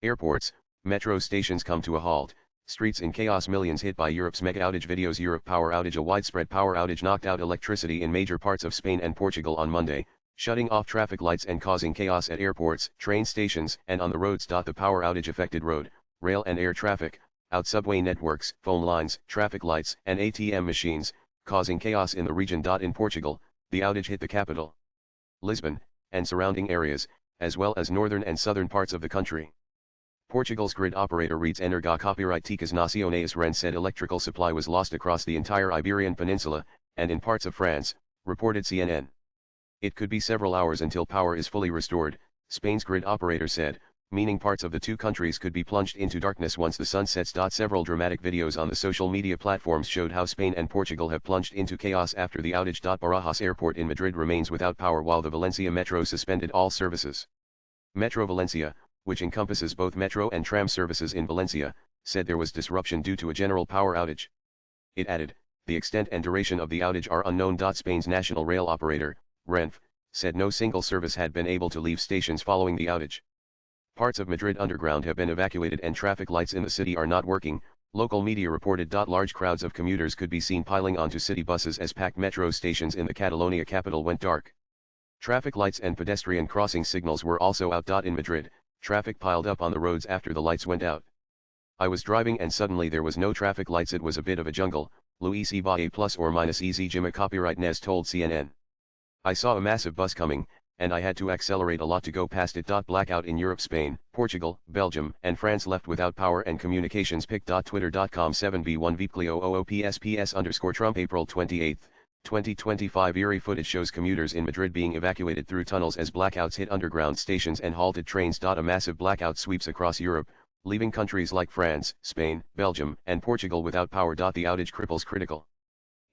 Airports, metro stations come to a halt, streets in chaos, millions hit by Europe's mega outage videos. Europe power outage. A widespread power outage knocked out electricity in major parts of Spain and Portugal on Monday, shutting off traffic lights and causing chaos at airports, train stations, and on the roads. The power outage affected road, rail and air traffic, out subway networks, phone lines, traffic lights, and ATM machines, causing chaos in the region. In Portugal, the outage hit the capital, Lisbon, and surrounding areas, as well as northern and southern parts of the country. Portugal's grid operator reads Energia Copyriticas Nacionais Ren said electrical supply was lost across the entire Iberian Peninsula, and in parts of France, reported CNN. It could be several hours until power is fully restored, Spain's grid operator said, meaning parts of the two countries could be plunged into darkness once the sun sets. Several dramatic videos on the social media platforms showed how Spain and Portugal have plunged into chaos after the outage. Barajas Airport in Madrid remains without power while the Valencia Metro suspended all services. Metro Valencia, which encompasses both metro and tram services in Valencia, said there was disruption due to a general power outage. It added, the extent and duration of the outage are unknown. Spain's national rail operator, Renfe, said no single service had been able to leave stations following the outage. Parts of Madrid Underground have been evacuated and traffic lights in the city are not working, local media reported. Large crowds of commuters could be seen piling onto city buses as packed metro stations in the Catalonia capital went dark. Traffic lights and pedestrian crossing signals were also out. In Madrid, traffic piled up on the roads after the lights went out. I was driving and suddenly there was no traffic lights. It was a bit of a jungle, Luis Ibaye plus or minus easy Jima copyright Nez told CNN. I saw a massive bus coming, and I had to accelerate a lot to go past it. Blackout in Europe. Spain, Portugal, Belgium, and France left without power and communications. Pic. Twitter.com 7v1 vplio OOPSPS_Trump April 28, 2025 Eerie footage shows commuters in Madrid being evacuated through tunnels as blackouts hit underground stations and halted trains. A massive blackout sweeps across Europe, leaving countries like France, Spain, Belgium, and Portugal without power. The outage cripples critical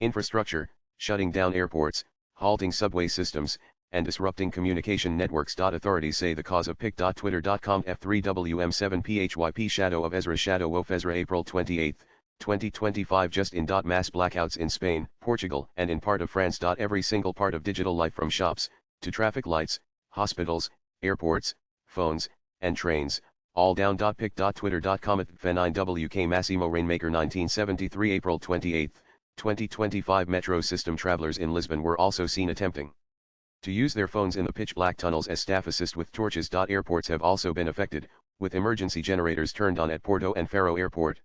infrastructure, shutting down airports, halting subway systems, and disrupting communication networks. Authorities say the cause of pic.twitter.com F3WM7PHYP Shadow of Ezra Shadow of Ezra April 28, 2025 Just in. Mass blackouts in Spain, Portugal, and in part of France. Every single part of digital life from shops, to traffic lights, hospitals, airports, phones, and trains, all down. Pic.twitter.com at F9WK Massimo Rainmaker 1973 April 28, 2025 Metro system travelers in Lisbon were also seen attempting to use their phones in the pitch-black tunnels as staff assist with torches. Airports have also been affected, with emergency generators turned on at Porto and Faro Airport.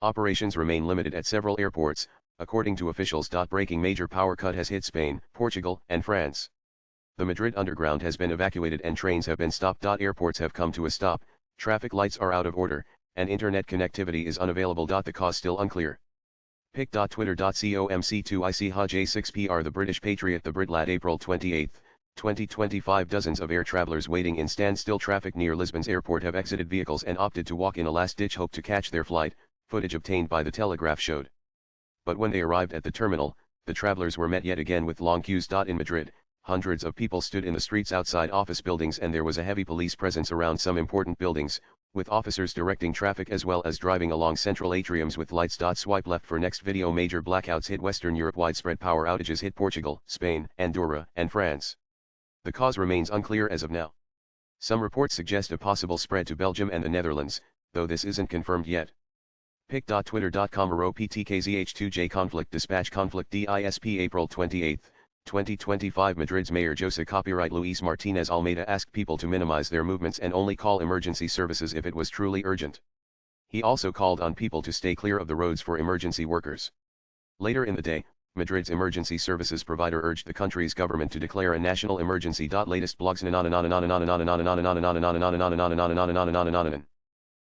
Operations remain limited at several airports, according to officials. Breaking major power cut has hit Spain, Portugal, and France. The Madrid Underground has been evacuated and trains have been stopped. Airports have come to a stop, traffic lights are out of order, and internet connectivity is unavailable. The cause still unclear. Pic.twitter.com/C2IC Haj6PR The British Patriot The Britlad April 28, 2025 Dozens of air travelers waiting in standstill traffic near Lisbon's airport have exited vehicles and opted to walk in a last-ditch hope to catch their flight, footage obtained by The Telegraph showed. But when they arrived at the terminal, the travelers were met yet again with long queues. In Madrid, hundreds of people stood in the streets outside office buildings and there was a heavy police presence around some important buildings, with officers directing traffic as well as driving along central atriums with lights. Swipe left for next video. Major blackouts hit Western Europe. Widespread power outages hit Portugal, Spain, Andorra, and France. The cause remains unclear as of now. Some reports suggest a possible spread to Belgium and the Netherlands, though this isn't confirmed yet. Pic.twitter.com PTKZH2J Conflict Dispatch Conflict DISP April 28, 2025 Madrid's Mayor José Copyright Luis Martinez Almeida asked people to minimize their movements and only call emergency services if it was truly urgent. He also called on people to stay clear of the roads for emergency workers. Later in the day, Madrid's emergency services provider urged the country's government to declare a national emergency. Latest blogs